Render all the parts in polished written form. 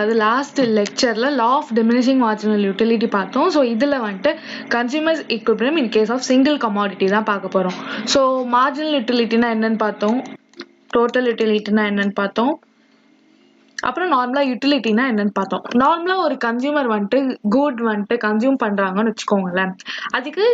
அது லாஸ்ட் லெக்சர்ல law of diminishing marginal utility பார்த்தோம். ஸோ இதில் வந்துட்டு consumers equilibrium in case of single commodity தான் பார்க்க போகிறோம். ஸோ மார்ஜினல் யூட்டிலிட்டினா என்னன்னு பார்த்தோம், டோட்டல் யூட்டிலிட்டினா என்னன்னு பார்த்தோம், அப்புறம் நார்மலாக யூட்டிலிட்டினா என்னன்னு பார்த்தோம். நார்மலாக ஒரு கன்சியூமர் வந்துட்டு குட் வந்துட்டு கன்சியூம் பண்ணுறாங்கன்னு வச்சுக்கோங்களேன், அதுக்கு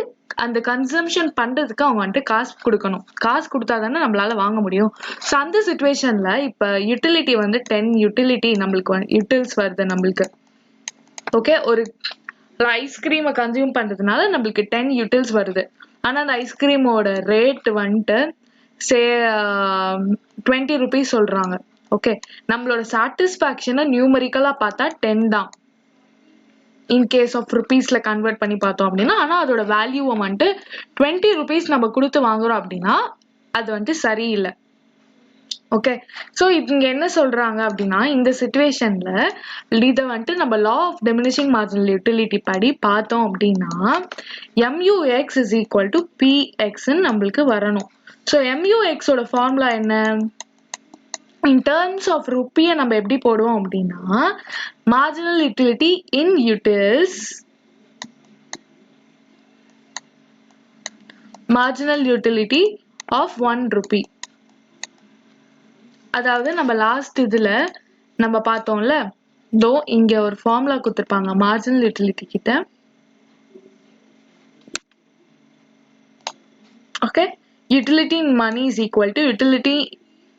அந்த கன்சம்ஷன் பண்ணுறதுக்கு அவங்க வந்துட்டு காசு கொடுக்கணும். காசு கொடுத்தா தானே நம்மளால வாங்க முடியும். ஸோ அந்த சுச்சுவேஷனில் இப்போ யூட்டிலிட்டி வந்து 10 யூட்டிலிட்டி நம்மளுக்கு யூட்டில்ஸ் வருது நம்மளுக்கு. ஓகே, ஒரு ஐஸ்கிரீமை கன்சியூம் பண்ணுறதுனால நம்மளுக்கு 10 யூட்டில்ஸ் வருது. ஆனால் அந்த ஐஸ்கிரீமோட ரேட் வந்துட்டு சே 20 rupees சொல்கிறாங்க. ஓகே, நம்மளோட சாட்டிஸ்ஃபேக்ஷனை நியூமரிக்கலாக பார்த்தா 10 தான் இன் கேஸ் ஆஃப் ருபீஸ்ல கன்வெர்ட் பண்ணி பார்த்தோம் அப்படின்னா. ஆனால் அதோட வேல்யூவை வந்துட்டு 20 rupees நம்ம கொடுத்து வாங்குறோம் அப்படின்னா அது வந்துட்டு சரியில்லை. ஓகே, ஸோ இங்க என்ன சொல்றாங்க அப்படின்னா, இந்த சிச்சுவேஷன்ல இதை வந்துட்டு நம்ம law of diminishing marginal utility படி பார்த்தோம் அப்படின்னா MUX இஸ் ஈக்குவல் டு PXன்னு நம்மளுக்கு வரணும். ஸோ MUXோட ஃபார்முலா என்ன, in terms of ரூபியை நம்ம எப்படி போடுவோம் அப்படின்னா marginal utility in utils, marginal utility of 1 rupee. அதாவது நம்ம லாஸ்ட் இதுல நம்ம பார்த்தோம்ல, தோ இங்க ஒரு ஃபார்முலா கொடுத்துருப்பாங்க மார்ஜினல் யூட்டிலிட்டி கிட்ட. Okay, utility in money is equal to utility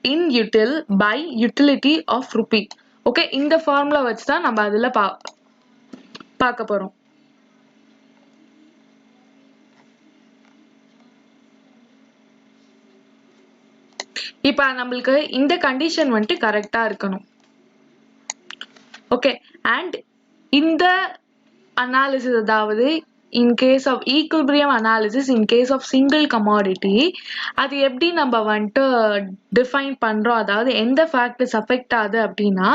in util by utility of rupee. Okay, இந்த ஃபார்முலா வச்சு தான் நம்ம அதுல பார்க்க போறோம். இப்ப நம்மளுக்கு இந்த கண்டிஷன் வந்துட்டு கரெக்டா இருக்கணும். ஓகே, அண்ட் இந்த அனாலிசிஸ், அதாவது in case of equilibrium analysis in case of single commodity, அது எப்படி நம்ம வந்துட்டு டிஃபைன் பண்றோம், அதாவது எந்த ஃபேக்டர்ஸ் அஃபெக்ட் ஆகுது அப்படின்னா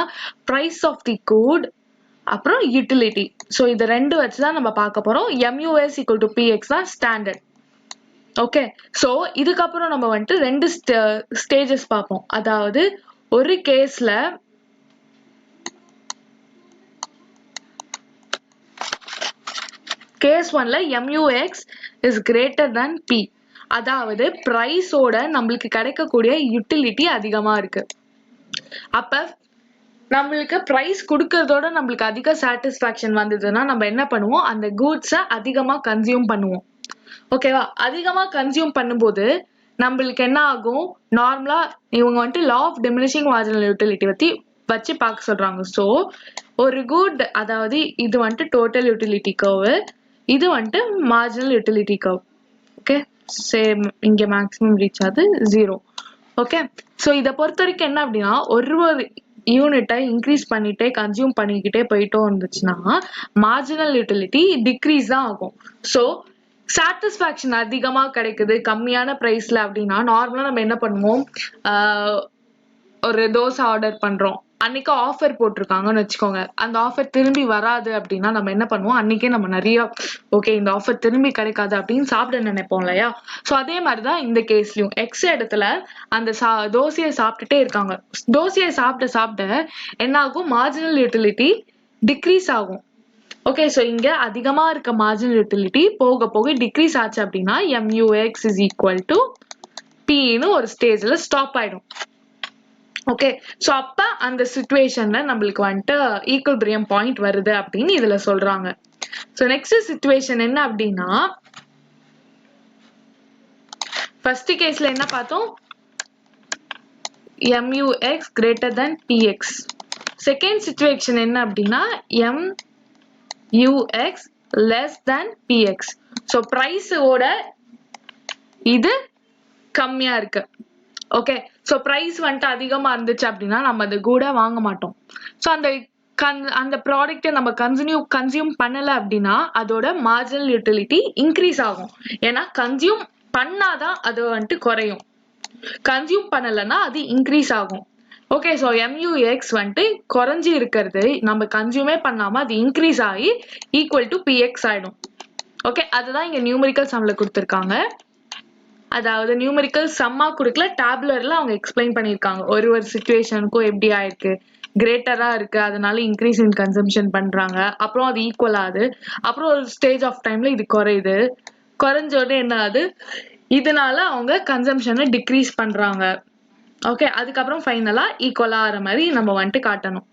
price of the good அப்புறம் யூட்டிலிட்டி. ஸோ இது ரெண்டு வச்சு தான் நம்ம பார்க்க போறோம். MUS equal to PX தான் ஸ்டாண்டர்ட். ஓகே, ஸோ இதுக்கப்புறம் நம்ம வந்துட்டு ரெண்டு ஸ்டேஜஸ் பார்ப்போம். அதாவது ஒரு கேஸ்ல case 1ல MUX is greater than P, அதாவது பிரைஸோட நம்மளுக்கு கிடைக்கக்கூடிய யூட்டிலிட்டி அதிகமா இருக்கு. அப்ப நம்மளுக்கு பிரைஸ் கொடுக்கறதோட நம்மளுக்கு அதிக சாட்டிஸ்ஃபேக்ஷன் வந்ததுன்னா நம்ம என்ன பண்ணுவோம், அந்த கூட்ஸை அதிகமா கன்சியூம் பண்ணுவோம். ஓகேவா, அதிகமா கன்சியூம் பண்ணும்போது நம்மளுக்கு என்ன ஆகும், நார்மலா இவங்க வந்துட்டு law of diminishing marginal utility வச்சு பார்க்க சொல்றாங்க. ஸோ ஒரு குட், அதாவது இது வந்துட்டு டோட்டல் யூட்டிலிட்டி கர்வ், இது வந்துட்டு marginal utility curve. Okay, same இங்க மேக்ஸிமம் ரீச் ஆகுது 0. ஓகே, ஸோ இதை பொறுத்த வரைக்கும் என்ன அப்படின்னா, ஒரு யூனிட்டை இன்க்ரீஸ் பண்ணிட்டே கன்சியூம் பண்ணிக்கிட்டே போயிட்டோம் இருந்துச்சுன்னா மார்ஜினல் யூட்டிலிட்டி டிக்ரீஸ் தான் ஆகும். ஸோ சாட்டிஸ்ஃபேக்ஷன் அதிகமா கிடைக்குது கம்மியான பிரைஸ்ல அப்படின்னா நார்மலா நம்ம என்ன பண்ணுவோம், ஒரு தோசை ஆர்டர் பண்றோம், அன்னைக்கு ஆஃபர் போட்டிருக்காங்கன்னு வச்சுக்கோங்க, அந்த ஆஃபர் திரும்பி வராது அப்படின்னா நம்ம என்ன பண்ணுவோம், அன்னைக்கே நம்ம நிறைய ஓகே இந்த ஆஃபர் திரும்பி கிடைக்காது அப்படின்னு சாப்பிட நினைப்போம் இல்லையா. ஸோ அதே மாதிரிதான் இந்த கேஸ்லயும் எக்ஸ் இடத்துல அந்த தோசையை சாப்பிட்டுட்டே இருக்காங்க. தோசையை சாப்பிட்ட சாப்பிட்ட என்ன ஆகும், மார்ஜினல் யூட்டிலிட்டி டிக்ரீஸ் ஆகும். ஓகே, ஸோ இங்க அதிகமா இருக்க மார்ஜினல் யூட்டிலிட்டி போக போக டிக்ரீஸ் ஆச்சு அப்படின்னா MUX இஸ் ஈக்குவல் டு Pன்னு ஒரு ஸ்டேஜ்ல ஸ்டாப் ஆயிடும். ஓகே, ஸோ அப்ப அந்த சிச்சுவேஷன்ல நம்மளுக்கு வந்துட்டு ஈக்குவலிபிரியம் பாயிண்ட் வருது அப்படின்னு இதுல சொல்றாங்க. ஸோ நெக்ஸ்ட் சிச்சுவேஷன் என்ன அப்படின்னா, ஃபர்ஸ்ட் கேஸ்ல என்ன பார்த்தோம், MUX greater than PX. Second situation என்ன அப்படின்னா MUX less than PX. So பிரைஸோட இது கம்மியா இருக்கு. ஓகே, ஸோ பிரைஸ் வந்துட்டு அதிகமா இருந்துச்சு அப்படின்னா நம்ம அது கூட வாங்க மாட்டோம். ஸோ அந்த ப்ராடக்ட்டை நம்ம கன்சியூம் பண்ணல அப்படின்னா அதோட மார்ஜினல் யூட்டிலிட்டி இன்க்ரீஸ் ஆகும். ஏன்னா கன்சியூம் பண்ணாதான் அது வந்துட்டு குறையும், கன்சியூம் பண்ணலைன்னா அது இன்க்ரீஸ் ஆகும். ஓகே, ஸோ MUX வந்துட்டு குறைஞ்சி இருக்கிறது நம்ம கன்சியூமே பண்ணாம அது இன்க்ரீஸ் ஆகி ஈக்குவல் டு PX ஆயிடும். ஓகே, அதுதான் இங்க நியூமெரிக்கல் சம்ல கொடுத்துருக்காங்க. அதாவது நியூமெரிக்கல் சம்மா கொடுக்கல, டேப்லர்ல அவங்க எக்ஸ்பிளைன் பண்ணியிருக்காங்க ஒரு சிச்சுவேஷனுக்கும் எப்படி ஆயிருக்கு, கிரேட்டரா இருக்கு, அதனால இன்க்ரீஸ் இன் கன்சம்ஷன் பண்றாங்க. அப்புறம் அது ஈக்குவல் ஆகுது. அப்புறம் ஒரு ஸ்டேஜ் ஆஃப் டைம்ல இது குறையுது. குறைஞ்ச உடனே என்ன ஆகுது, இதனால அவங்க கன்சம்ஷனை டிக்ரீஸ் பண்றாங்க. ஓகே, அதுக்கப்புறம் ஃபைனலா ஈக்குவலா ஆகிற மாதிரி நம்ம வந்துட்டு காட்டணும்.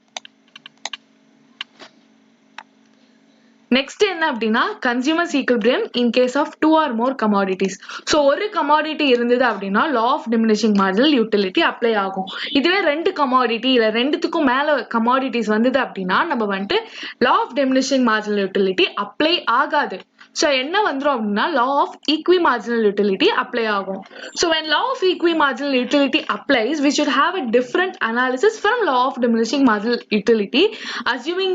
நெக்ஸ்ட் என்ன அப்படின்னா consumers equilibrium in case of 2 or more commodities. So ஒரு கமாடிட்டி இருந்தது அப்படின்னா law of diminishing marginal utility apply ஆகும். இதுவே 2 கமாடிட்டி இல்லை 2த்துக்கும் மேல கமாடிட்டிஸ் வந்தது அப்படின்னா நம்ம வந்துட்டு law of diminishing marginal utility apply ஆகாது. ஸோ என்ன வந்துடும் அப்படின்னா law of equi marginal utility apply ஆகும். So when law of equimarginal utility applies, we should have a different analysis from law of diminishing marginal utility, assuming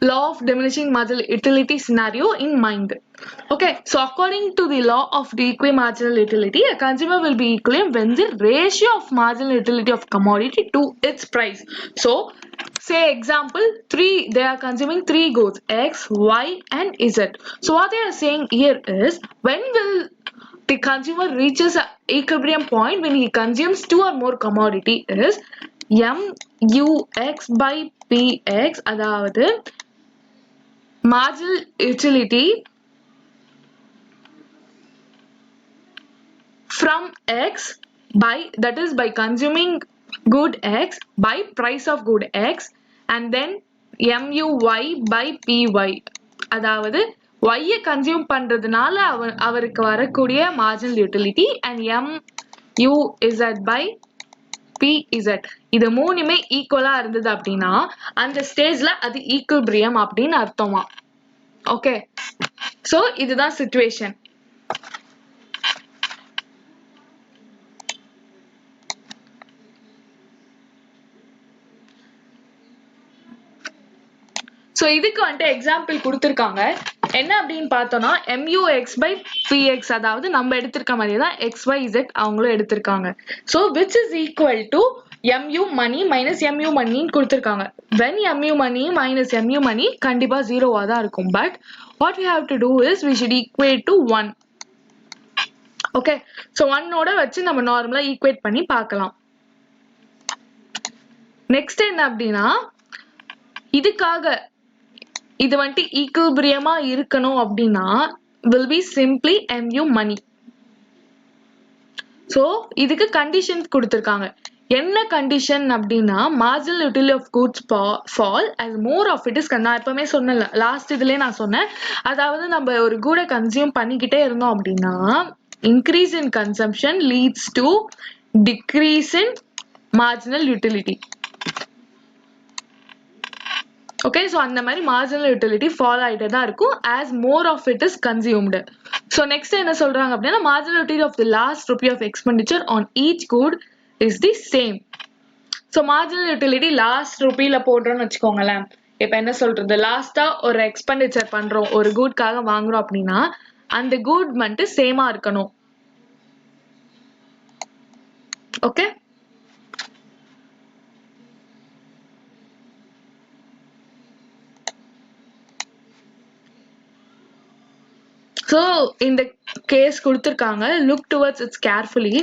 law of diminishing marginal utility scenario in mind. Okay, so according to the law of the equimarginal utility, a consumer will be equilibrium when the ratio of marginal utility of commodity to its price. So say example, they are consuming 3 goods X, Y and Z. So what they are saying here is, when will the consumer reaches an equilibrium point when he consumes 2 or more commodity is MUX by PX, அதாவது marginal utility from X by, that is by consuming good X by price of good X, and then MUY by PY, அதாவது Y consume பண்றதுனால அவருக்கு வரக்கூடிய marginal utility and MUZ by PZ. இது மூணுமே ஈக்குவலா இருந்தது அப்படின்னா அந்த ஸ்டேஜ்ல அது ஈக்குலிபிரியம் அப்படின்னு அர்த்தமா. ஓகே, சோ இதுதான் சிச்சுவேஷன். ஸோ இதுக்கு வந்துட்டு எக்ஸாம்பிள் கொடுத்துருக்காங்க. என்ன அப்படின்னு பார்த்தோம்னா MUX by PX, அதாவது நம்ம எடுத்திருக்க மாதிரி தான் XYZ அவங்களும் எடுத்திருக்காங்க. So which is equal to MU money minus MU மணின்னு கொடுத்துருக்காங்க. when MU money minus MU money கண்டிப்பா ஜீரோவா தான் இருக்கும். But what we have to do is we should equate to 1. Okay, so 1ஓட வச்சு நம்ம நார்மலா ஈக்குவேட் பண்ணி பார்க்கலாம். நெக்ஸ்ட் என்ன அப்படின்னா இதுக்காக இது வந்துட்டு ஈக்குலிபிரியமா இருக்கணும் அப்படின்னா will be simply MU money. So இதுக்கு கண்டிஷன்ஸ் கொடுத்துருக்காங்க. என்ன கண்டிஷன் அப்படின்னா marginal utility of goods fall as more of it is, நான் எப்பவுமே சொன்னேன்ல லாஸ்ட் இதுலயே நான் சொன்னேன், அதாவது நம்ம ஒரு கூட கன்சியூம் பண்ணிக்கிட்டே இருந்தோம் அப்படின்னா increase in consumption leads to decrease in marginal utility. Okay, so அந்த மாதிரி மார்ஜினல் யூட்டிலிட்டி ஃபால் ஆகிட்டே தான் இருக்கும் as more of it is consumed. So next என்ன சொல்றாங்க அப்படின்னா marginal utility of the last rupee of expenditure on each good is the same. So marginal utility last ருப்பியில போடுறோம்னு வச்சுக்கோங்களேன். இப்போ என்ன சொல்றது, லாஸ்டா ஒரு எக்ஸ்பெண்டிச்சர் பண்றோம், ஒரு குட்காக வாங்குறோம் அப்படின்னா அந்த குட் வந்துட்டு சேமா இருக்கணும். ஓகே, ஸோ இந்த கேஸ் கொடுத்துருக்காங்க, லுக் டுவர்ட்ஸ் இட்ஸ் கேர்ஃபுல்லி.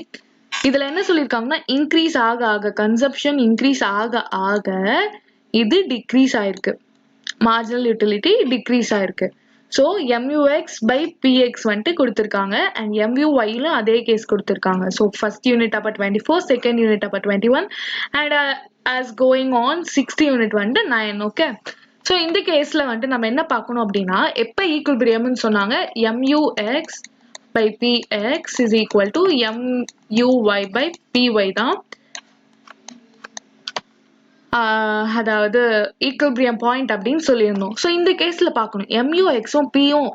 இதுல என்ன சொல்லியிருக்காங்கன்னா இன்க்ரீஸ் ஆக ஆக கன்சப்ஷன் இன்க்ரீஸ் ஆக ஆக இது டிக்ரீஸ் ஆயிருக்கு, மார்ஜினல் யூட்டிலிட்டி டிக்ரீஸ் ஆயிருக்கு. ஸோ MUX by PX வந்துட்டு கொடுத்துருக்காங்க அண்ட் MUYலும் அதே கேஸ் கொடுத்துருக்காங்க. ஸோ ஃபர்ஸ்ட் யூனிட் அப்போ 24, செகண்ட் யூனிட் அப்போ 21 and as going on 6th unit வந்துட்டு 9. ஓகே, ஸோ இந்த கேஸ்ல வந்துட்டு நம்ம என்ன பார்க்கணும் அப்படின்னா எப்போ ஈக்குலிபிரியம்னு சொன்னாங்க MUX by PX is equal to MUY by PY தான், அதாவது ஈக்குலிபிரியம் பாயிண்ட் அப்படின்னு சொல்லியிருந்தோம். ஸோ இந்த கேஸ்ல பார்க்கணும் MUXும் Pயும்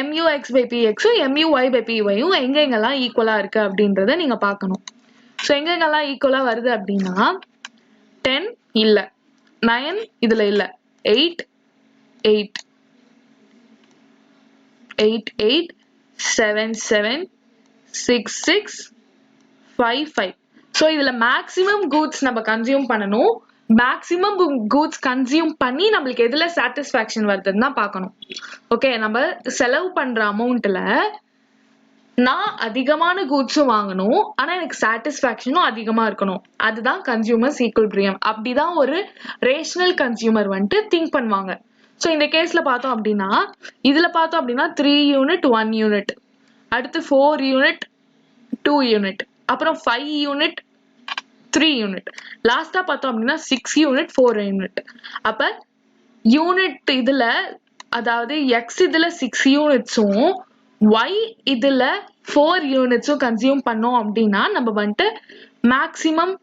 MUX by PXும் MUY by PYயும் எங்கெங்கெல்லாம் ஈக்குவலா இருக்கு அப்படின்றத நீங்க பார்க்கணும். ஸோ எங்கெங்கெல்லாம் ஈக்குவலா வருது அப்படின்னா 10 இல்ல, 9 இதுல இல்ல, 8 8 8 8 7 7 6 6 5 5. ஸோ இதுல மேக்ஸிமம் கூட்ஸ் நம்ம கன்சியூம் பண்ணணும். மேக்ஸிமம் கூட்ஸ் கன்சியூம் பண்ணி நம்மளுக்கு எதுல சாட்டிஸ்ஃபேக்ஷன் வருதுன்னு தான் பார்க்கணும். ஓகே, நம்ம செலவு பண்ற அமௌண்ட்ல நான் அதிகமான கூட்ஸும் வாங்கணும், ஆனா எனக்கு சாட்டிஸ்ஃபேக்ஷனும் அதிகமா இருக்கணும். அதுதான் கன்சியூமர்ஸ் ஈக்குலிபிரியம். அப்படிதான் ஒரு ரேஷனல் கன்சியூமர் வந்துட்டு திங்க் பண்ணுவாங்க. ஸோ இந்த கேஸ்ல பார்த்தோம் அப்படின்னா, இதுல பார்த்தோம் அப்படின்னா 3 யூனிட் 1 யூனிட், அடுத்து 4 யூனிட் 2 யூனிட், அப்புறம் 5 யூனிட் 3 யூனிட், லாஸ்டா பார்த்தோம் அப்படின்னா 6 யூனிட் 4 யூனிட். அப்ப யூனிட் இதுல, அதாவது எக்ஸ் இதுல 6 யூனிட்ஸும் ஒய் இதுல 4 யூனிட்ஸும் கன்சியூம் பண்ணோம் அப்படின்னா நம்ம வந்துட்டு மேக்ஸிமம்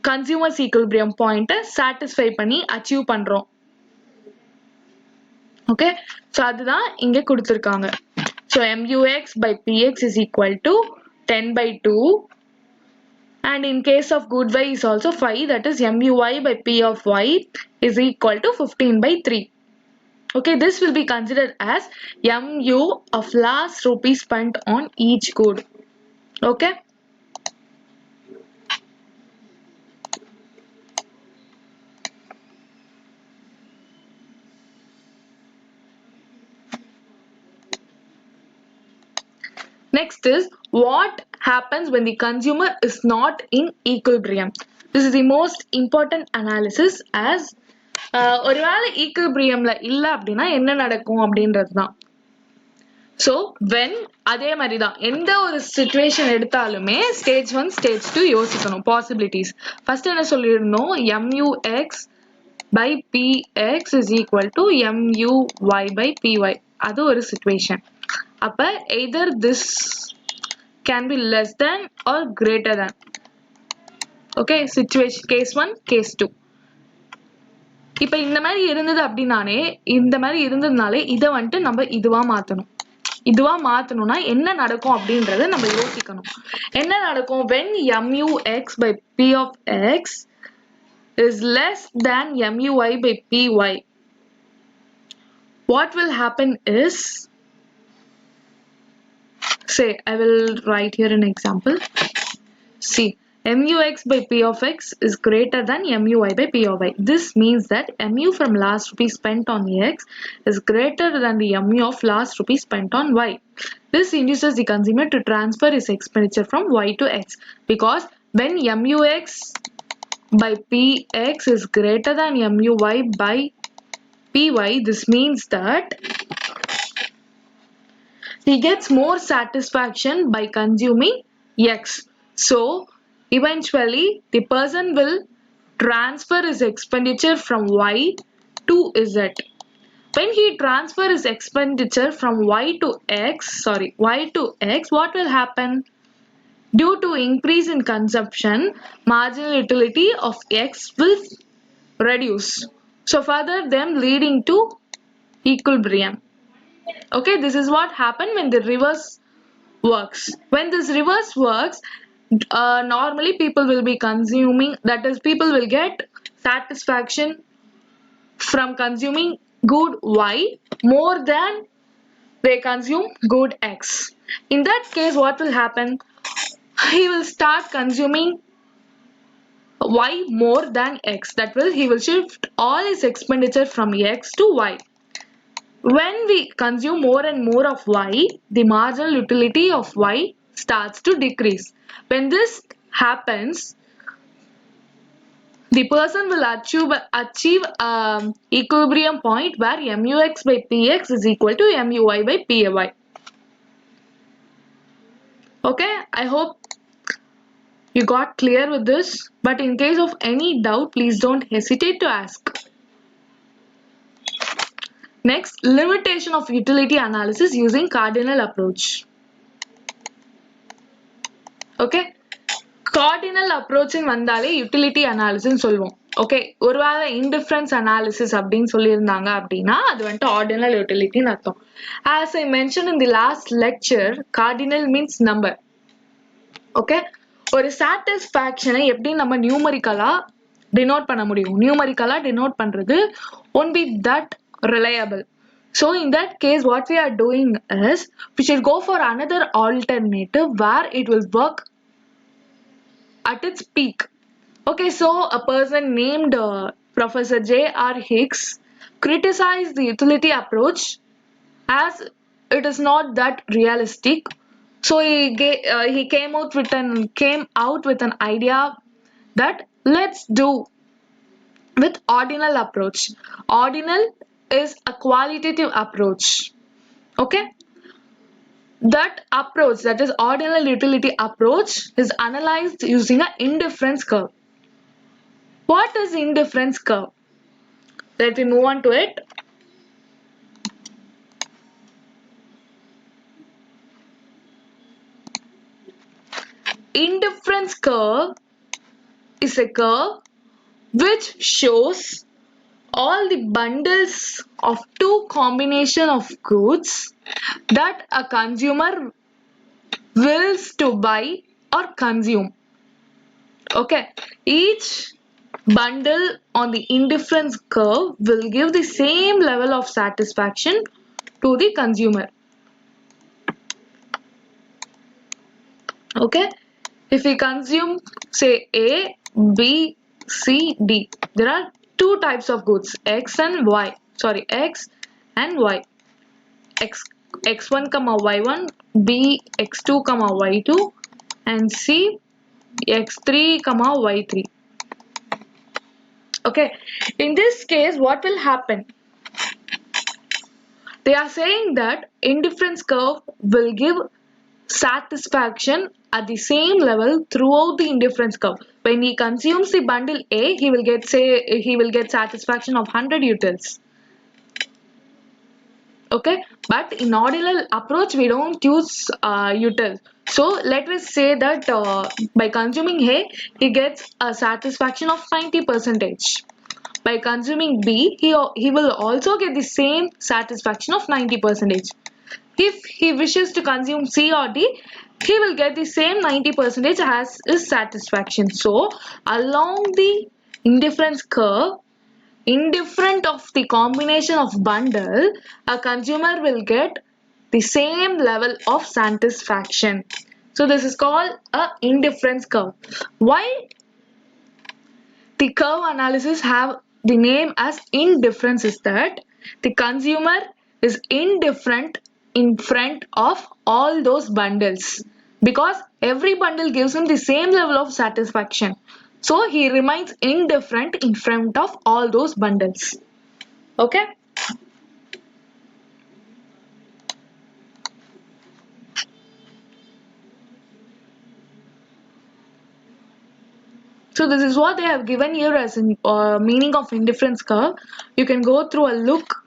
கன்சியூமர் ஈக்குலிபிரியம் பாயிண்ட்டை சாட்டிஸ்ஃபை பண்ணி அச்சீவ் பண்றோம். ஓகே, ஸோ அதுதான் இங்க கொடுத்துருக்காங்க. So MUX by PX is equal to 10/2, and in case of good Y is also 5, that is MUY by P of Y is equal to 15/3. Okay, this will be considered as MU of last rupee spent on each good. Okay. Next is what happens when the consumer is not in equilibrium. This is the most important analysis as ஒருவேளை ஈக்குலிபிரியம்ல இல்ல அப்படின்னா என்ன நடக்கும் அப்படின்றது தான். So when அதே மாதிரி தான் எந்த ஒரு சுச்சுவேஷன் எடுத்தாலுமே ஸ்டேஜ் 1 ஸ்டேஜ் 2 யோசிக்கணும் பாசிபிலிட்டிஸ். ஃபர்ஸ்ட் என்ன சொல்லியிருந்தோம், MUX by PX is equal to MUY by PY. அது ஒரு சுச்சுவேஷன். அப்ப either this can be less than or greater than. Okay, situation case 1 case 2. இப்ப இந்த மாதிரி இருந்தது அப்படின்னாலே, இந்த மாதிரி இருந்ததுனாலே இதை வந்துட்டு நம்ம இதுவா மாத்தணும். இதுவா மாத்தணும்னா என்ன நடக்கும் அப்படின்றத நம்ம யோசிக்கணும். என்ன நடக்கும் when MUX by P of X is less than MUY by PY? What will happen is, say I will write here an example. See, MUX by P of X is greater than MUY by P of Y. This means that MU from last rupee spent on X is greater than the MU of last rupee spent on Y. This induces the consumer to transfer his expenditure from Y to X, because when MUX by PX is greater than MUY by PY, this means that he gets more satisfaction by consuming X. So eventually the person will transfer his expenditure from Y to Z. When he transfers his expenditure from Y to X, what will happen? Due to increase in consumption, marginal utility of X will reduce. So further them leading to equilibrium. Okay, this is what happened when the reverse works. When this reverse works, normally people will be consuming, that is people will get satisfaction from consuming good Y more than they consume good X. In that case, what will happen? He will start consuming Y more than X. That will, he will shift all his expenditure from X to Y. When we consume more and more of Y, the marginal utility of Y starts to decrease. When this happens, the person will achieve equilibrium point where MUX by PX is equal to MUY by PY. Okay, I hope you got clear with this, but in case of any doubt, please don't hesitate to ask. Next, limitation of utility analysis using cardinal approach. Okay, cardinal approach வந்தாலே utility analysis சொல்லுவோம். Okay, ஒருவேளை indifference analysis அப்படின்னு சொல்லியிருந்தாங்க அப்படின்னா அது வந்துட்டு ordinal utility அர்த்தம். As I mentioned in the last lecture, cardinal means number. Okay, ஒரு satisfaction எப்படி நம்ம நியூமரிக்கலா denote பண்ண முடியும்? நியூமரிக்கலா denote பண்றது won't be that reliable. So in that case, what we are doing is we should go for another alternative where it will work at its peak. Okay, so a person named Professor J.R. Hicks criticized the utility approach as it is not that realistic. So he came out with an idea that let's do with ordinal approach. Ordinal is a qualitative approach. Okay, that approach, that is ordinal utility approach, is analyzed using an indifference curve. What is indifference curve? Let me move on to it. Indifference curve is a curve which shows all the bundles of two combination of goods that a consumer wills to buy or consume. Okay, each bundle on the indifference curve will give the same level of satisfaction to the consumer. Okay, if we consume say A, B, C, D, there are two types of goods, X and Y. Sorry, X and Y. X X1 comma Y1, B X2 comma Y2, and C X3 comma Y3. Okay, in this case, what will happen? They are saying that indifference curve will give satisfaction at the same level throughout the indifference curve. When he consumes the bundle A, he will get satisfaction of 100 utils. Okay, but in ordinal approach we don't use util. So let us say that by consuming A, he gets a satisfaction of 90%. By consuming B, he will also get the same satisfaction of 90%. If he wishes to consume C or D, he will get the same 90% as his satisfaction. So along the indifference curve, indifferent of the combination of bundle, a consumer will get the same level of satisfaction. So this is called a indifference curve. Why the curve analysis have the name as indifference is that the consumer is indifferent in front of all those bundles because every bundle gives him the same level of satisfaction. So he remains indifferent in front of all those bundles. Okay. So this is what they have given here as a meaning of indifference curve. You can go through a look.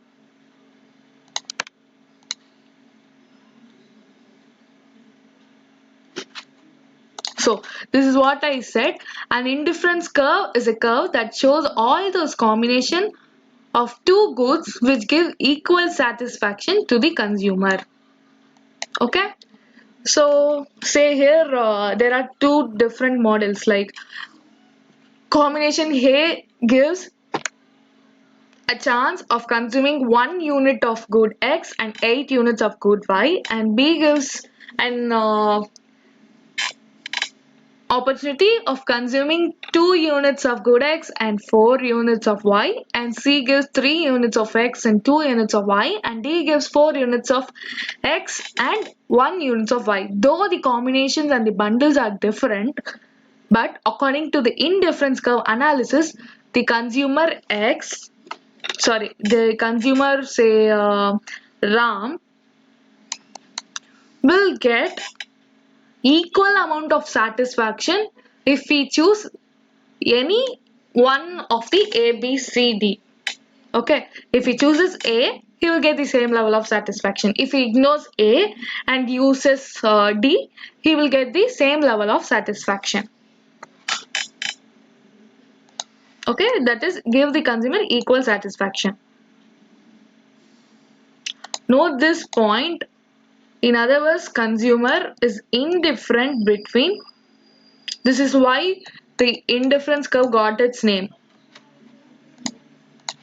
So this is what I said. An indifference curve is a curve that shows all those combination of two goods which give equal satisfaction to the consumer. Okay. So say here there are two different models like combination A gives a chance of consuming 1 unit of good X and 8 units of good Y, and B gives an opportunity of consuming 2 units of good X and 4 units of Y, and C gives 3 units of X and 2 units of Y, and D gives 4 units of X and 1 units of Y. Though the combinations and the bundles are different, but according to the indifference curve analysis, the consumer say Ram will get equal amount of satisfaction if we choose any one of the A, B, C, D. Okay, if he chooses A, he will get the same level of satisfaction. If he ignores A and uses D, he will get the same level of satisfaction. Okay, that is give the consumer equal satisfaction. Note this point. In other words, consumer is indifferent between. This is why the indifference curve got its name.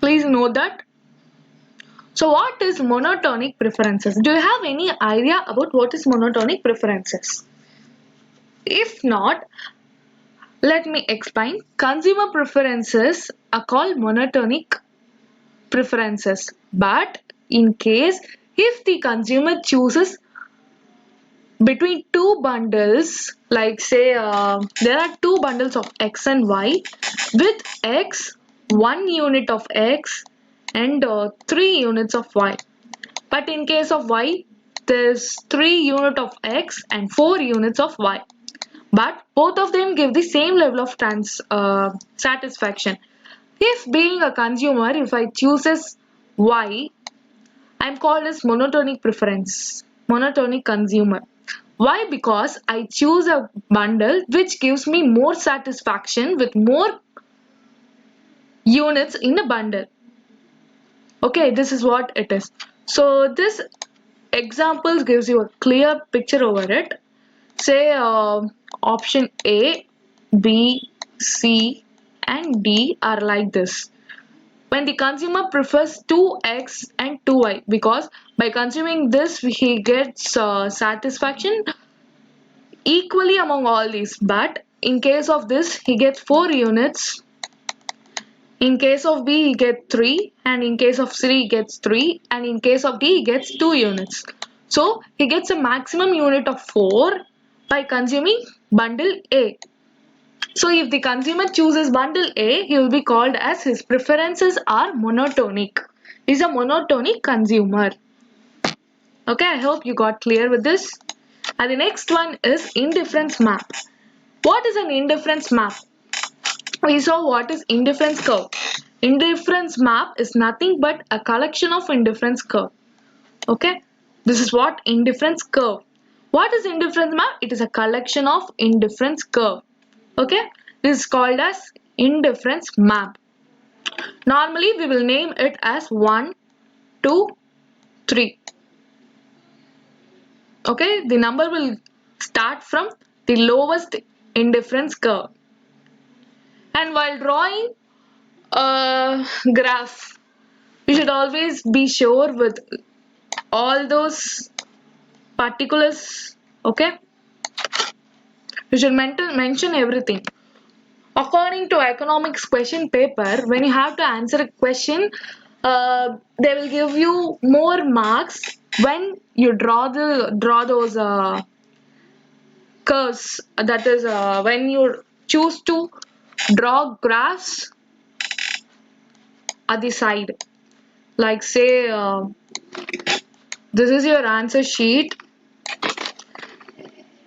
Please note that. So what is monotonic preferences? Do you have any idea about what is monotonic preferences? If not, let me explain. Consumer preferences are called monotonic preferences, but in case If the consumer chooses between two bundles, like say there are two bundles of X and Y with X, 1 unit of X and 3 units of Y. But in case of Y, there's 3 units of X and 4 units of Y. But both of them give the same level of satisfaction. If being a consumer, if I chooses Y, I'm called as monotonic preference, monotonic consumer. Why? Because I choose a bundle which gives me more satisfaction with more units in a bundle. Okay, this is what it is. So this example gives you a clear picture over it. Say option A, B, C and D are like this. When the consumer prefers 2x and 2y, because by consuming this he gets satisfaction equally among all these, but in case of this he gets 4 units, in case of B he gets 3, and in case of C he gets 3, and in case of D he gets 2 units. So he gets a maximum unit of 4 by consuming bundle A. So if the consumer chooses bundle A, he will be called as his preferences are monotonic. He's a monotonic consumer. Okay, I hope you got clear with this. And the next one is indifference map. What is an indifference map? We saw what is indifference curve. Indifference map is nothing but a collection of indifference curve. Okay, this is what indifference curve. What is indifference map? It is a collection of indifference curve. Okay, this is called as indifference map. Normally we will name it as 1, 2, 3. Okay, the number will start from the lowest indifference curve. And while drawing a graph, you should always be sure with all those particulars. Okay, you should mention everything. According to economics question paper, when you have to answer a question, they will give you more marks when you draw those curves. That is when you choose to draw graphs at the side. Like say this is your answer sheet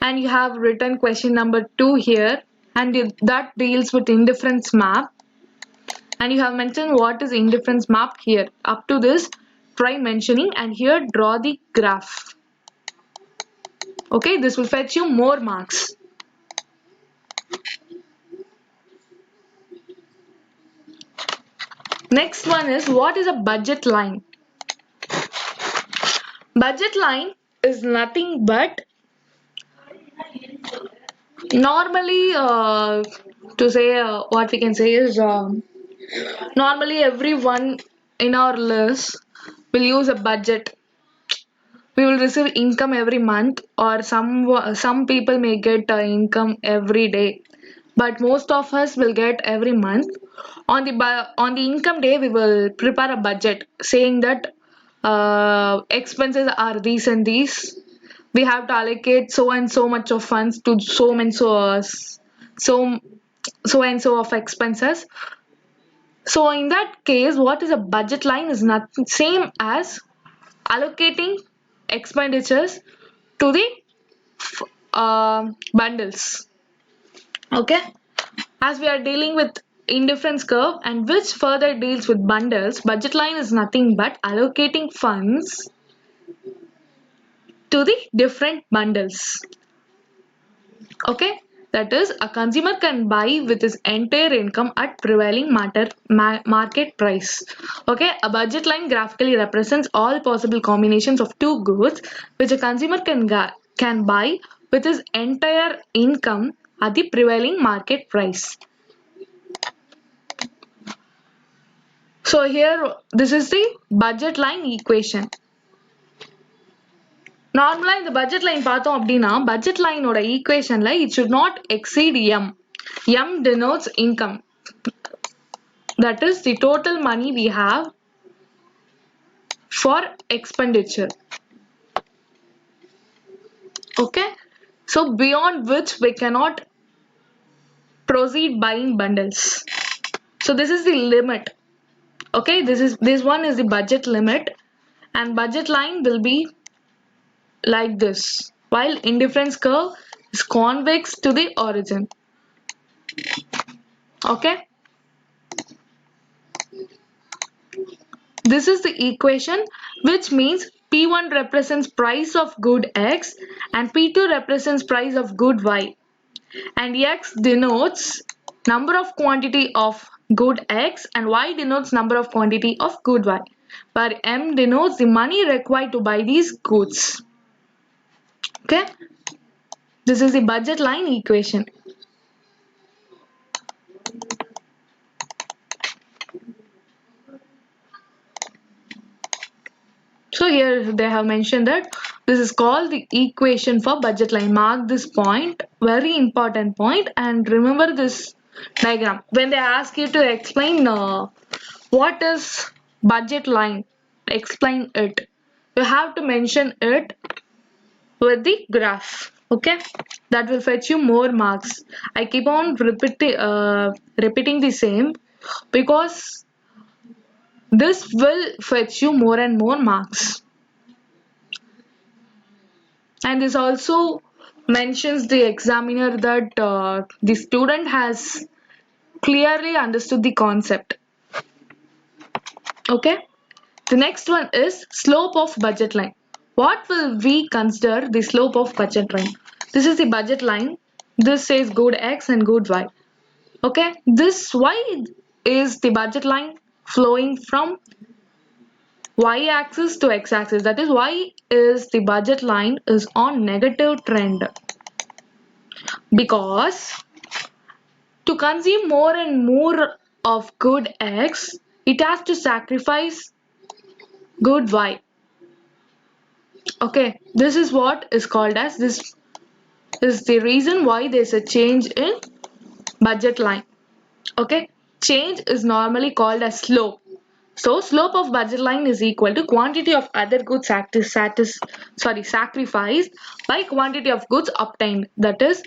and you have written question number 2 here, and that deals with indifference map, and you have mentioned what is indifference map here. Up to this try mentioning, and here draw the graph. Okay, this will fetch you more marks. Next one is, what is a budget line? Budget line is nothing but normally to say what we can say is normally everyone in our list will use a budget. We will receive income every month, or some people may get income every day, but most of us will get every month. On the income day we will prepare a budget saying that expenses are these and these, we have to allocate so and so much of funds to so and so so and so of expenses. So in that case, what is a budget line is not same as allocating expenditures to the bundles. Okay, as we are dealing with indifference curve and which further deals with bundles, budget line is nothing but allocating funds to the different bundles. Okay, that is, a consumer can buy with his entire income at prevailing market price. Okay, a budget line graphically represents all possible combinations of two goods which a consumer can buy with his entire income at the prevailing market price. So here this is the budget line equation. நார்மலா இந்த budget line பார்த்தோம் அப்படின்னா budget லைனோட ஈக்குவேஷன்ல it should not exceed m. M denotes income, that is the total money we have for expenditure. Okay, so beyond which we cannot proceed buying bundles. So this is the limit. Okay, this one is the budget limit, and budget line will be like this, while indifference curve is convex to the origin. Okay, this is the equation, which means P1 represents price of good X and P2 represents price of good Y, and X denotes number of quantity of good X and Y denotes number of quantity of good Y, where M denotes the money required to buy these goods. Okay, this is the budget line equation. So here they have mentioned that this is called the equation for budget line. Mark this point, very important point, and remember this diagram. When they ask you to explain what is budget line, explain it. You have to mention it with the graph. Okay, that will fetch you more marks. I keep on repeating the same because this will fetch you more and more marks. And this also mentions the examiner that the student has clearly understood the concept. Okay, the next one is slope of budget line. What will we consider the slope of budget line? This is the budget line. This says good X and good Y. Okay, this Y is the budget line flowing from Y axis to X axis. That is, Y is the budget line is on negative trend, because to consume more and more of good X, it has to sacrifice good Y. Okay, this is what is called as, this is the reason why there's a change in budget line. Okay, change is normally called as slope. So slope of budget line is equal to quantity of other goods sacrificed by quantity of goods obtained. That is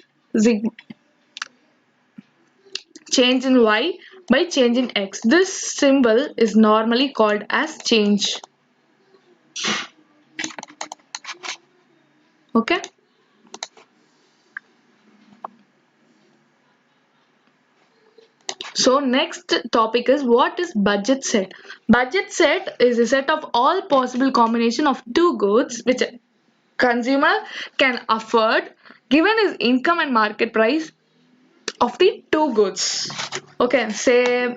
change in Y by change in X. This symbol is normally called as change. Okay. So next topic is, what is budget set? Budget set is a set of all possible combination of two goods which a consumer can afford given his income and market price of the two goods. Okay, say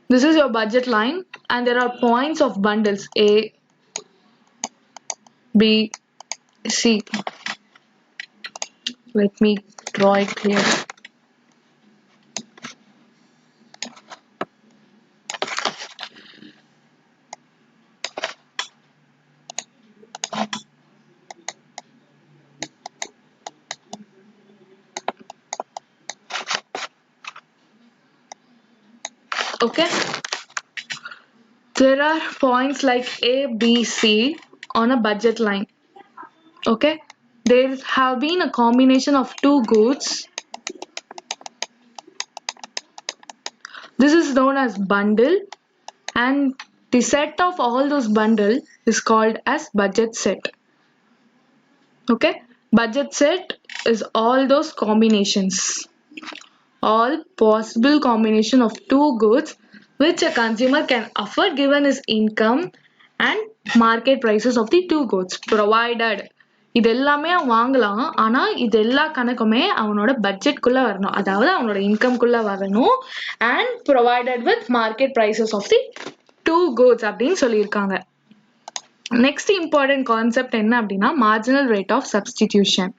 this is your budget line and there are points of bundles A, B, C. Let me draw it clear. Okay, there are points like A, B, C on a budget line. Okay, there have been a combination of two goods. This is known as bundle, and the set of all those bundle is called as budget set. Okay, budget set is all those combinations, all possible combination of two goods which a consumer can afford given his income and market prices of the two goods, provided இது எல்லாமே அவன் வாங்கலாம், ஆனா இது எல்லா கணக்குமே அவனோட பட்ஜெட்குள்ள வரணும், அதாவது அவனோட இன்கம்குள்ள வரணும், and provided with market prices of the two goods அப்படின்னு சொல்லியிருக்காங்க. நெக்ஸ்ட் இம்பார்ட்டன்ட் கான்செப்ட் என்ன அப்படின்னா, மார்ஜினல் ரேட் ஆஃப் சப்ஸ்டிடியூஷன்.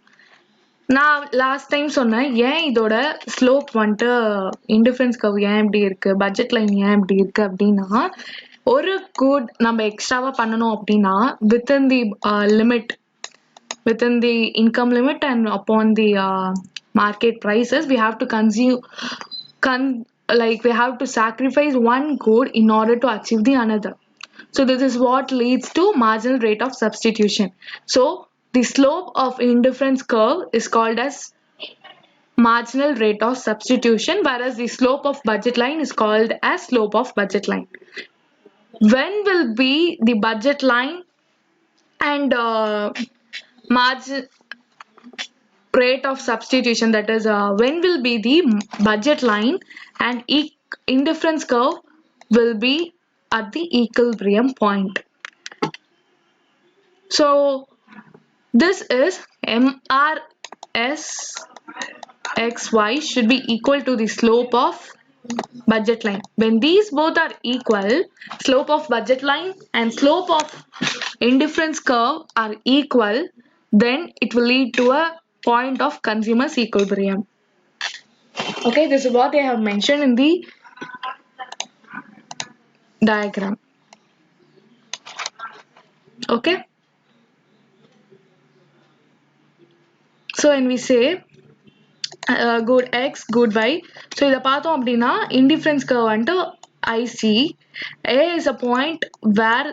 நான் லாஸ்ட் டைம் சொன்னேன் ஏன் இதோட ஸ்லோப் வந்துட்டு இன்டிஃபரன்ஸ் கர்வ் ஏன் இப்படி இருக்கு, பட்ஜெட் லைன் ஏன் இப்படி இருக்கு அப்படின்னா, ஒரு குட் நம்ம எக்ஸ்ட்ராவா பண்ணணும் அப்படின்னா within the limit, within the income limit and upon the market prices, we have to we have to sacrifice one good in order to achieve the another. So this is what leads to marginal rate of substitution. So the slope of indifference curve is called as marginal rate of substitution, whereas the slope of budget line is called as slope of budget line. When will be the budget line and margin rate of substitution, that is when will be the budget line and indifference curve will be at the equilibrium point. So this is MRSXY should be equal to the slope of budget line. When these both are equal, slope of budget line and slope of indifference curve are equal, then it will lead to a point of consumer's equilibrium. Okay, this is what I have mentioned in the diagram. Okay, so when we say good X, good Y, so இதை பார்த்தோம் அப்படின்னா indifference curve வந்துட்டு IC. A is a point where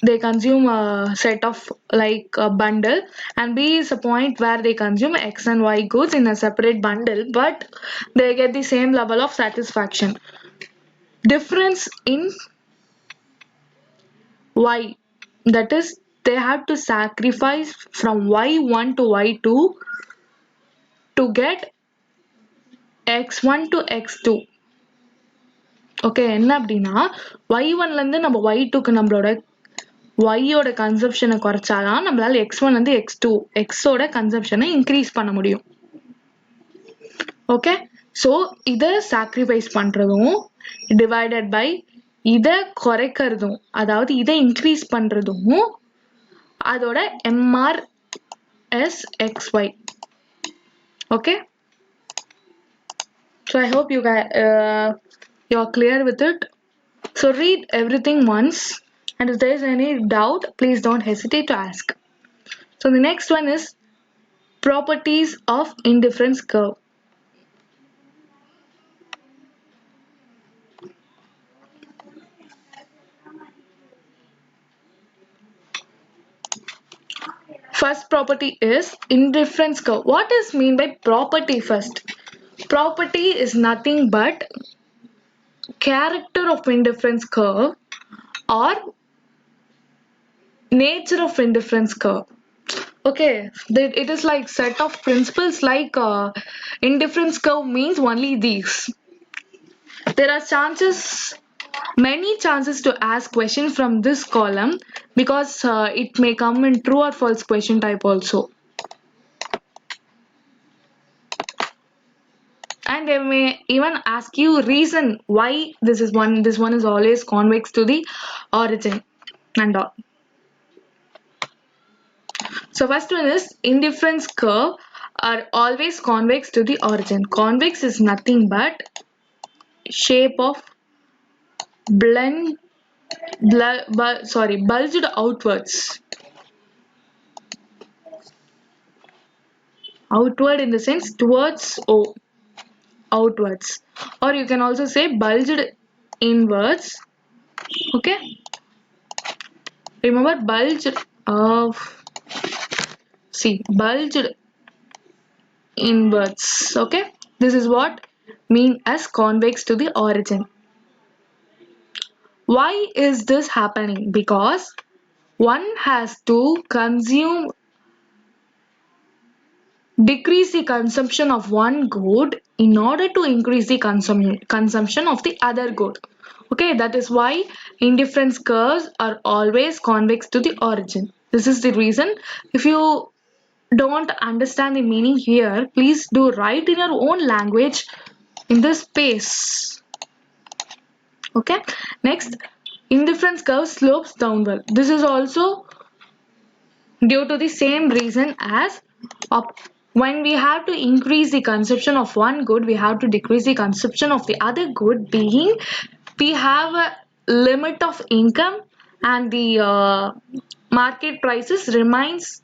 they consume a set of like a bundle, and B is a point where they consume X and Y goods in a separate bundle, but they get the same level of satisfaction. Difference in Y, that is they have to sacrifice from Y1 to Y2 to get X1 to X2. Okay, என்ன அப்படின்னா Y1லேருந்து நம்ம Y2க்கு நம்மளோட ஒய்யோட கன்சப்ஷனை குறைச்சாதான் நம்மளால X1லேருந்து X2 எக்ஸோட கன்சப்ஷனை increase பண்ண முடியும். Okay, so இதை சாக்ரிஃபைஸ் பண்ணுறதும் டிவைடட் பை இதை குறைக்கிறதும், அதாவது இதை இன்க்ரீஸ் பண்ணுறதும் அதோட MRSXY. Okay, so I hope you're clear with it. So read everything once, and if there is any doubt, please don't hesitate to ask. So the next one is properties of indifference curve. First property is indifference curve. What is mean by property first? Property is nothing but character of indifference curve or nature of indifference curve. Okay, it is like set of principles like indifference curve means only these. There are many chances to ask question from this column because it may come in true or false question type also. And they may even ask you reason why this one is always convex to the origin and all. So first one is indifference curve are always convex to the origin. Convex is nothing but shape of bulged outwards. Outward in the sense towards O. Outwards. Or you can also say bulged inwards. Okay. Remember bulged bulged inwards. Okay. This is what mean as convex to the origin. Why is this happening? Because one has to decrease the consumption of one good in order to increase the consumption of the other good. Okay, that is why indifference curves are always convex to the origin. This is the reason. If you don't understand the meaning here, please do write in your own language in this space. Okay, next, indifference curve slopes downward. This is also due to the same reason as when we have to increase the consumption of one good, we have to decrease the consumption of the other good, being we have a limit of income and the market prices remains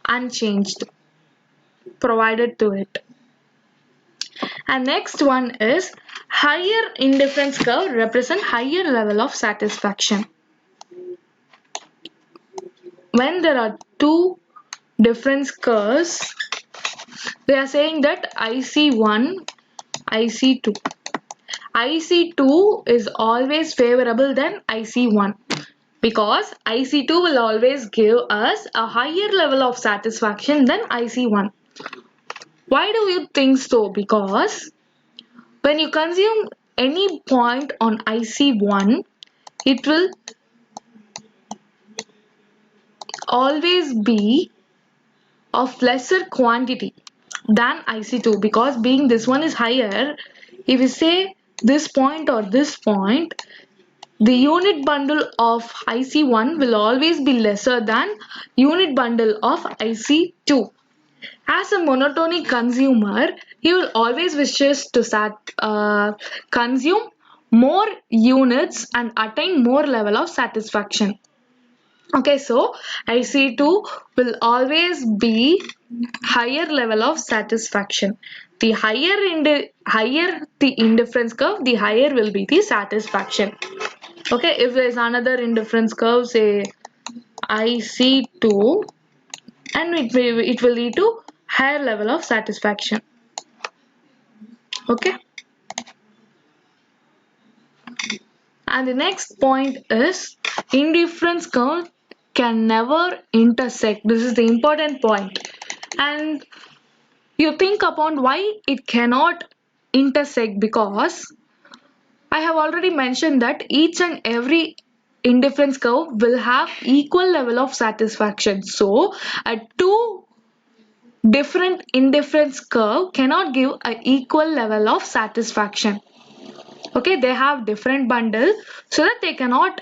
unchanged provided to it. And next one is higher indifference curve represent higher level of satisfaction. When there are two difference curves, they are saying that IC1, IC2. IC2 is always favorable than IC1 because IC2 will always give us a higher level of satisfaction than IC1. Why do you think so? Because when you consume any point on IC1, it will always be of lesser quantity than IC2 because being this one is higher, if we say this point or this point, the unit bundle of IC1 will always be lesser than unit bundle of IC2. As a monotonic consumer, he will always wishes to consume more units and attain more level of satisfaction. Okay, so IC2 will always be higher level of satisfaction. The higher the indifference curve, the higher will be the satisfaction. Okay, if there is another indifference curve, say IC2, and it will lead to higher level of satisfaction. Okay, and the next point is indifference curve can never intersect. This is the important point. And you think upon why it cannot intersect, because I have already mentioned that each and every indifference curve will have equal level of satisfaction. So a two different indifference curve cannot give an equal level of satisfaction. Okay, they have different bundle so that they cannot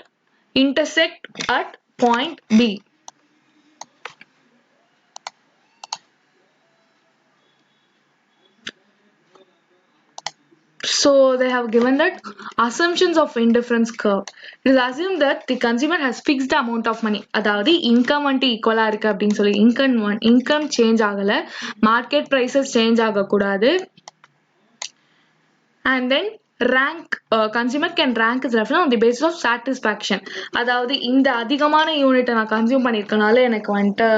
intersect at point B. So they have given that assumptions of indifference curve. It is assumed that the consumer has fixed amount of money. அதாவது income வந்துட்டு ஈக்குவலா இருக்கு அப்படின்னு சொல்லி income change ஆகல, market prices change ஆகக்கூடாது. And then rank, consumer can rank his reference on the basis of satisfaction. அதாவது இந்த அதிகமான யூனிட்டை நான் கன்சியூம் பண்ணியிருக்கனால எனக்கு வந்துட்டு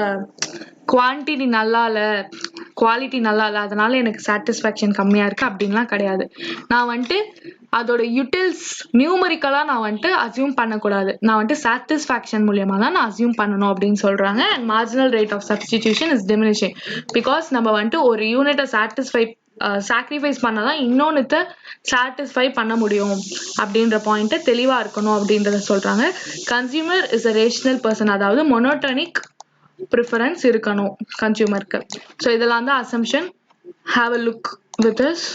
குவான்டிட்டி நல்லா இல்லை, குவாலிட்டி நல்லா இல்லை, அதனால எனக்கு சாட்டிஸ்ஃபேக்ஷன் கம்மியாக இருக்குது அப்படின்லாம் கிடையாது. நான் வந்துட்டு அதோட யூட்டில்ஸ் நியூமரிக்கலாக நான் வந்துட்டு அசியூம் பண்ணக்கூடாது. நான் வந்துட்டு சாட்டிஸ்ஃபேக்ஷன் மூலியமாக தான் நான் அசியூம் பண்ணணும் அப்படின்னு சொல்கிறாங்க. And marginal rate of substitution is diminishing because நம்ம வந்துட்டு ஒரு யூனிட்டை சாக்ரிஃபைஸ் பண்ணாதான் இன்னொன்னுத்த சாட்டிஸ்ஃபை பண்ண முடியும் அப்படின்ற பாயிண்ட்டை தெளிவாக இருக்கணும் அப்படின்றத சொல்கிறாங்க. Consumer is a rational person, அதாவது மொனோட்டனிக் ப்ரிஃபரன்ஸ் இருக்கணும் கன்சியூமருக்கு. ஸோ இதெல்லாம் தான் assumption. Have a look with this.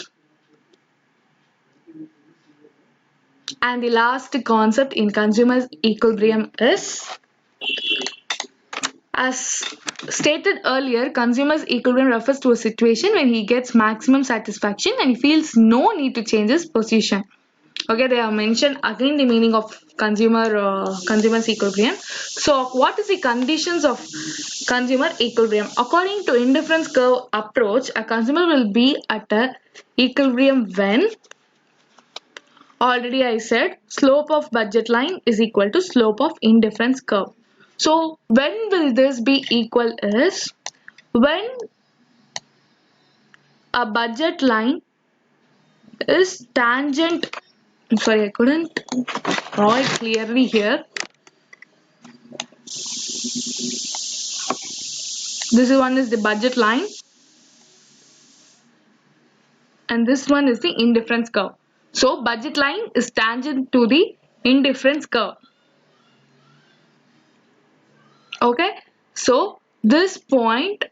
And the last concept in consumer equilibrium is, as stated earlier, consumer's equilibrium refers to a situation when he gets maximum satisfaction and he feels no need to change his position. Okay, they have mentioned again the meaning of consumer's equilibrium. So what is the conditions of consumer equilibrium? According to indifference curve approach, a consumer will be at a equilibrium when, already I said, slope of budget line is equal to slope of indifference curve. So when will this be equal is when a budget line is tangent. Sorry, I couldn't draw it clearly here. This one is the budget line and this one is the indifference curve. So budget line is tangent to the indifference curve. Okay, so this point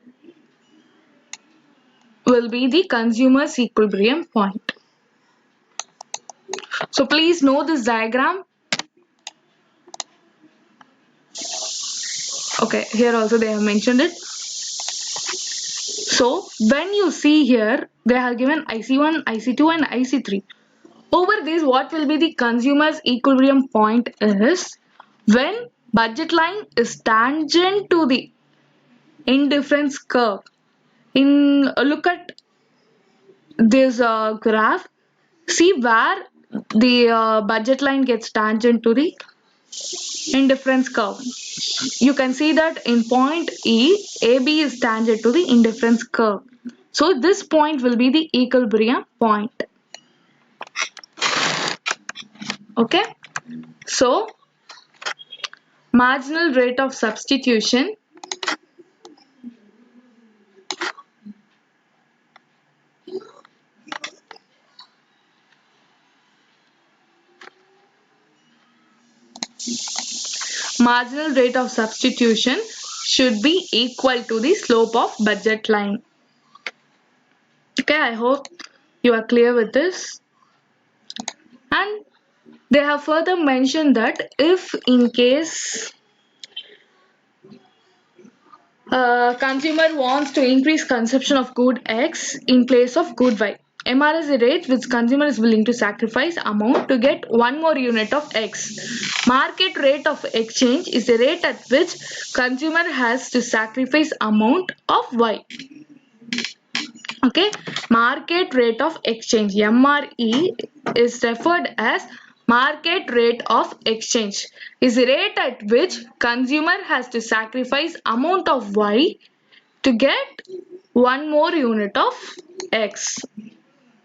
will be the consumer's equilibrium point. So please know this diagram. Okay, here also they have mentioned it. So when you see here, they have given IC1, IC2 and IC3. Over this, what will be the consumer's equilibrium point is when budget line is tangent to the indifference curve. Look at this graph, see where the budget line gets tangent to the indifference curve. You can see that in point E, AB is tangent to the indifference curve. So this point will be the equilibrium point. Okay. So marginal rate of substitution should be equal to the slope of budget line. Okay, I hope you are clear with this. And they have further mentioned that if in case consumer wants to increase consumption of good X in place of good Y, MR is the rate which consumer is willing to sacrifice amount to get one more unit of X. Market rate of exchange is the rate at which consumer has to sacrifice amount of Y. Okay, market rate of exchange, MRE, is referred as market rate of exchange, is the rate at which consumer has to sacrifice amount of Y to get one more unit of X.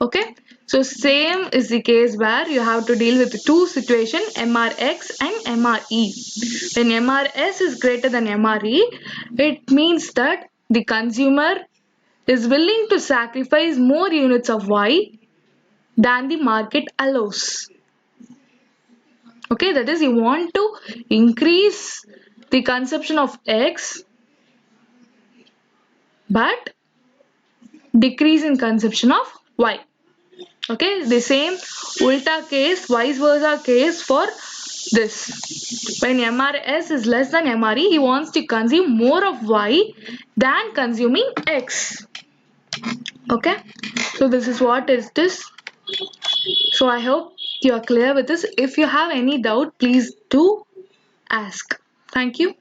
Okay, so same is the case where you have to deal with two situations, MRX and MRE. When MRS is greater than MRE, it means that the consumer is willing to sacrifice more units of Y than the market allows. Okay, that is, you want to increase the consumption of X but decrease in consumption of Y. Okay, the same ulta case, vice versa case for this. When MRS is less than MRE, he wants to consume more of Y than consuming X. Okay, so this is what is this. So I hope you are clear with this. If you have any doubt, please do ask. Thank you.